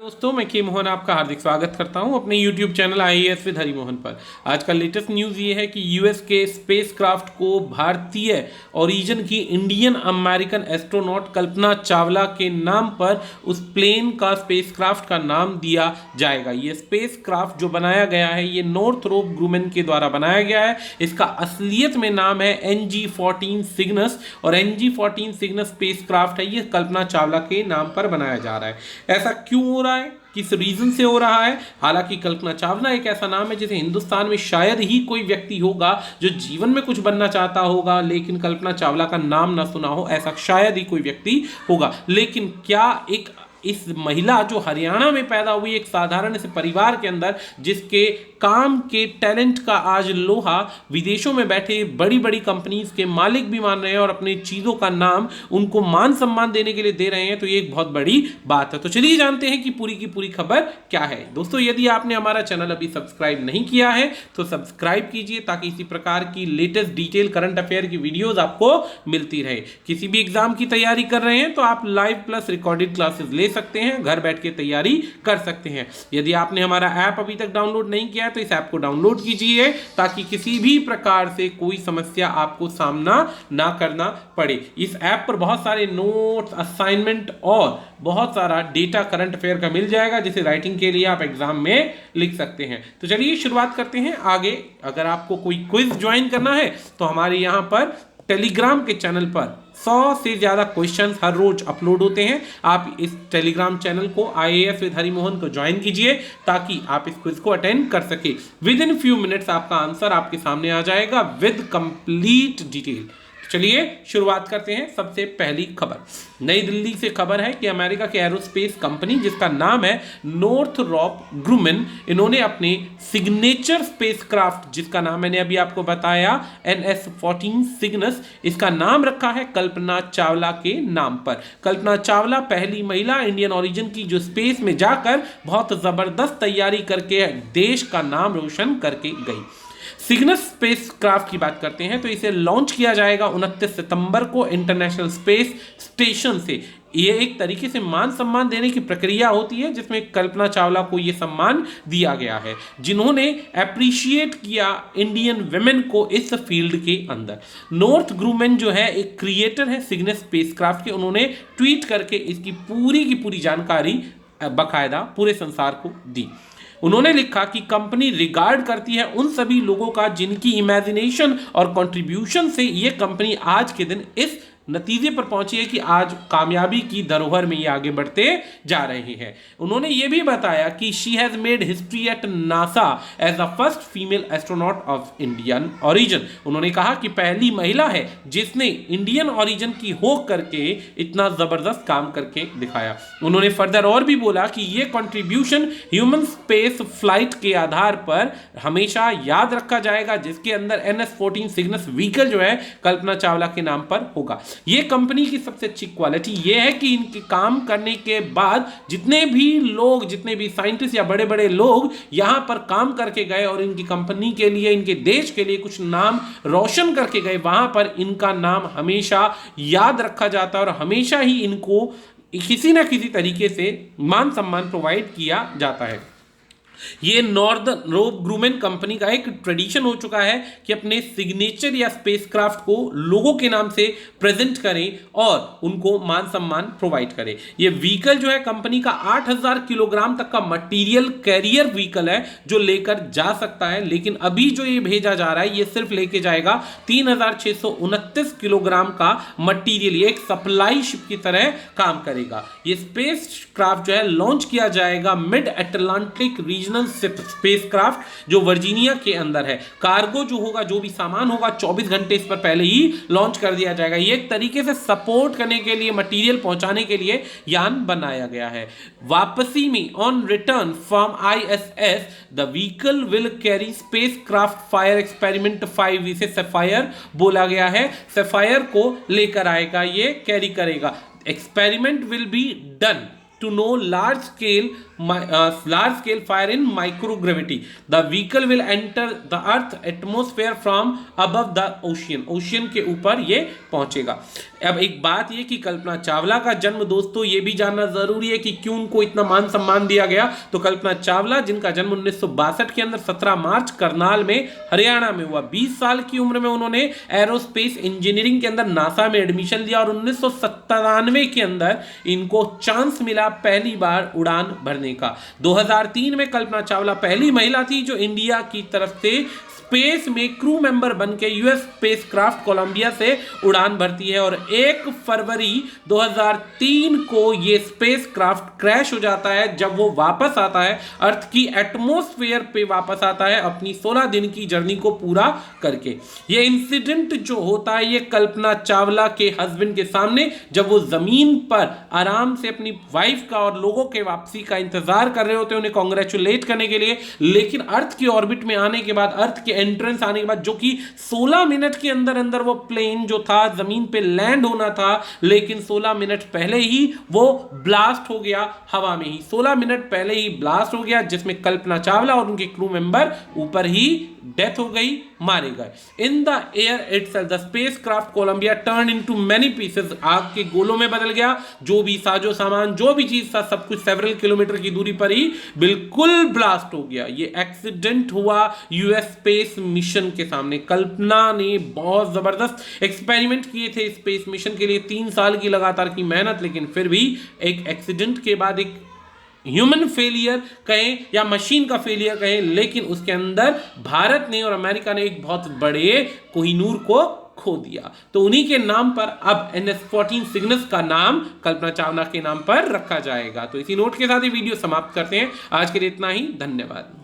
दोस्तों, मैं के मोहन आपका हार्दिक स्वागत करता हूं अपने YouTube channel IAS with Hari Mohan पर। आज का लेटेस्ट न्यूज़ ये है कि यूएस के स्पेसक्राफ्ट को भारतीय ओरिजिन की Indian American astronaut Kalpana Chawla के नाम पर उस प्लेन का स्पेसक्राफ्ट का नाम दिया जाएगा। ये स्पेसक्राफ्ट जो बनाया गया है ये नॉर्थरोप ग्रूमन के द्वारा बनाया गया है। इसका असलियत में नाम है NG-14 सिग्नस और NG-14 सिग्नस स्पेसक्राफ्ट है। ये कल्पना चावला के नाम पर बनाया जा रहा है। ऐसा क्यों हो रहा है, किस रीजन से हो रहा है? हालांकि कल्पना चावला एक ऐसा नाम है जिसे हिंदुस्तान में शायद ही कोई व्यक्ति होगा जो जीवन में कुछ बनना चाहता होगा लेकिन कल्पना चावला का नाम ना सुना हो, ऐसा शायद ही कोई व्यक्ति होगा। लेकिन क्या इस महिला जो हरियाणा में पैदा हुई एक साधारण से परिवार के अंदर, जिसके काम के टैलेंट का आज लोहा विदेशों में बैठे बड़ी बड़ी कंपनीज के मालिक भी मान रहे हैं और अपनी चीज़ों का नाम उनको मान सम्मान देने के लिए दे रहे हैं, तो ये एक बहुत बड़ी बात है। तो चलिए जानते हैं कि पूरी की पूरी खबर क्या है। दोस्तों, यदि आपने हमारा चैनल अभी सब्सक्राइब नहीं किया है तो सब्सक्राइब कीजिए ताकि इसी प्रकार की लेटेस्ट डिटेल करंट अफेयर की वीडियोज आपको मिलती रहे। किसी भी एग्जाम की तैयारी कर रहे हैं तो आप लाइव प्लस रिकॉर्डेड क्लासेस ले सकते हैं, घर बैठ के तैयारी कर सकते हैं। यदि आपने हमारा ऐप अभी तक डाउनलोड नहीं किया है तो इस ऐप को डाउनलोड कीजिए ताकि किसी भी प्रकार से कोई समस्या आपको सामना ना करना पड़े। इस ऐप पर बहुत सारे नोट्स, असाइनमेंट और बहुत सारा डेटा करंट अफेयर का मिल जाएगा जिसे राइटिंग के लिए आप एग्जाम में लिख सकते हैं। तो चलिए शुरुआत करते हैं आगे। अगर आपको कोई क्विज ज्वाइन करना है तो हमारे यहाँ पर टेलीग्राम के चैनल पर 100 से ज़्यादा क्वेश्चंस हर रोज अपलोड होते हैं। आप इस टेलीग्राम चैनल को IAS विद हरि मोहन को ज्वाइन कीजिए ताकि आप इस क्विज को अटेंड कर सके। विद इन फ्यू मिनट्स आपका आंसर आपके सामने आ जाएगा विद कंप्लीट डिटेल। चलिए शुरुआत करते हैं। सबसे पहली खबर नई दिल्ली से खबर है कि अमेरिका के एरोस्पेस कंपनी जिसका नाम है नॉर्थरोप ग्रूमन, इन्होंने अपने सिग्नेचर स्पेसक्राफ्ट जिसका नाम मैंने अभी आपको बताया NS-14 सिग्नस, इसका नाम रखा है कल्पना चावला के नाम पर। कल्पना चावला पहली महिला इंडियन ओरिजिन की जो स्पेस में जाकर बहुत जबरदस्त तैयारी करके देश का नाम रोशन करके गई। सिग्नस स्पेसक्राफ्ट की बात करते हैं तो इसे लॉन्च किया जाएगा 29 सितंबर को इंटरनेशनल स्पेस स्टेशन से। ये एक तरीके से मान सम्मान देने की प्रक्रिया होती है जिसमें कल्पना चावला को ये सम्मान दिया गया है जिन्होंने अप्रिशिएट किया इंडियन वुमेन को इस फील्ड के अंदर। नॉर्थ ग्रूमन जो है एक क्रिएटर है सिग्नस स्पेसक्राफ्ट के, उन्होंने ट्वीट करके इसकी पूरी की पूरी जानकारी बाकायदा पूरे संसार को दी। उन्होंने लिखा कि कंपनी रिगार्ड करती है उन सभी लोगों का जिनकी इमेजिनेशन और कंट्रीब्यूशन से ये कंपनी आज के दिन इस नतीजे पर पहुंची है कि आज कामयाबी की धरोहर में ये आगे बढ़ते जा रहे हैं। उन्होंने ये भी बताया कि she has made history at NASA as the first female astronaut of Indian origin. उन्होंने कहा कि पहली महिला है जिसने इंडियन ओरिजिन की हो करके इतना जबरदस्त काम करके दिखाया। उन्होंने फर्दर और भी बोला कि ये कंट्रीब्यूशन ह्यूमन स्पेस फ्लाइट के आधार पर हमेशा याद रखा जाएगा, जिसके अंदर NS-14 सिग्नस व्हीकल जो है कल्पना चावला के नाम पर होगा। ये कंपनी की सबसे अच्छी क्वालिटी ये है कि इनके काम करने के बाद जितने भी साइंटिस्ट या बड़े बड़े लोग यहां पर काम करके गए और इनकी कंपनी के लिए, इनके देश के लिए कुछ नाम रोशन करके गए, वहां पर इनका नाम हमेशा याद रखा जाता है और हमेशा ही इनको किसी ना किसी तरीके से मान सम्मान प्रोवाइड किया जाता है। ये नॉर्थरोप ग्रूमन कंपनी का एक ट्रेडिशन हो चुका है कि अपने सिग्नेचर या स्पेसक्राफ्ट को लोगों के नाम से प्रेजेंट करें और उनको मान सम्मान प्रोवाइड करें। ये व्हीकल जो है कंपनी का 8000 किलोग्राम तक का मटेरियल कैरियर व्हीकल है जो लेकर जा सकता है, लेकिन अभी जो ये भेजा जा रहा है ये सिर्फ लेके जाएगा 3629 किलोग्राम का मटेरियल। ये एक सप्लाई शिप की तरह काम करेगा। ये स्पेसक्राफ्ट जो है लॉन्च किया जाएगा मिड अटलांटिक रीजनल स्पेसक्राफ्ट जो वर्जीनिया के अंदर है। कार्गो जो होगा, जो भी सामान होगा 24 घंटे इस पर पहले ही लॉन्च कर दिया जाएगा। ये एक तरीके से सपोर्ट करने के लिए, मटेरियल पहुंचाने के लिए यान बनाया गया है। वापसी में on return from ISS the vehicle will carry spacecraft fire experiment 5, इसे सफायर बोला गया है। सफायर को लेकर आएगा, ये कैरी करेगा। Experiment will be done to know large scale fire in microgravity. The vehicle will enter the earth atmosphere from above the ocean. Ocean के ऊपर ये पहुंचेगा। अब एक बात ये कि कल्पना चावला का जन्म दोस्तों ये भी जानना जरूरी है कि क्यों उनको इतना मान सम्मान दिया गया। तो कल्पना चावला जिनका जन्म 1962 के अंदर 17 मार्च करनाल में हरियाणा में हुआ, 20 साल की उम्र में उन्होंने एरोस्पेस इंजीनियरिंग के अंदर नासा में एडमिशन लिया और 1997 के अंदर इनको चांस मिला पहली बार उड़ान भरने का। 2003 में कल्पना चावला पहली महिला थी जो इंडिया की तरफ से स्पेस में क्रू मेंबर बनके यूएस स्पेस क्राफ्ट कोलंबिया से उड़ान भरती है और 1 फरवरी 2003 को ये स्पेस क्राफ्ट क्रैश हो जाता है जब वो वापस आता है अर्थ की एटमॉस्फेयर पे वापस आता है अपनी 16 दिन की जर्नी को पूरा करके। ये इंसिडेंट जो होता है ये कल्पना चावला के हस्बैंड के सामने जब वो जमीन पर आराम से अपनी वाइफ का और लोगों के वापसी का इंतजार कर रहे होते हैं उन्हें कॉन्ग्रेचुलेट करने के लिए, लेकिन अर्थ की ऑर्बिट में आने के बाद, अर्थ के एंट्रेंस आने के बाद, जो कि 16 मिनट के अंदर अंदर वो प्लेन जो था जमीन पे लैंड होना था, लेकिन 16 मिनट पहले ही वो ब्लास्ट हो गया हवा में ही। 16 मिनट पहले ही ब्लास्ट हो गया जिसमें कल्पना चावला और उनके क्रू मेंबर ऊपर ही डेथ हो गई, मारे गए। In the air itself the spacecraft Columbia turn into many pieces, आग के गोलों में बदल गया। जो भी साजो सामान, जो भी चीज था, सब कुछ सेवरल किलोमीटर की दूरी पर ही बिल्कुल ब्लास्ट हो गया। ये एक्सीडेंट हुआ यूएस स्पेस मिशन के सामने। कल्पना ने बहुत जबरदस्त एक्सपेरिमेंट किए थे स्पेस मिशन के लिए, 3 साल की लगातार की मेहनत, लेकिन फिर भी एक एक्सीडेंट के बाद, एक ह्यूमन फेलियर कहें या मशीन का फेलियर कहें, लेकिन उसके अंदर भारत ने और अमेरिका ने एक बहुत बड़े कोहिनूर को खो दिया। तो उन्हीं के नाम पर अब NS-14 सिग्नस का नाम कल्पना चावला के नाम पर रखा जाएगा। तो इसी नोट के साथ ही वीडियो समाप्त करते हैं। आज के लिए इतना ही, धन्यवाद।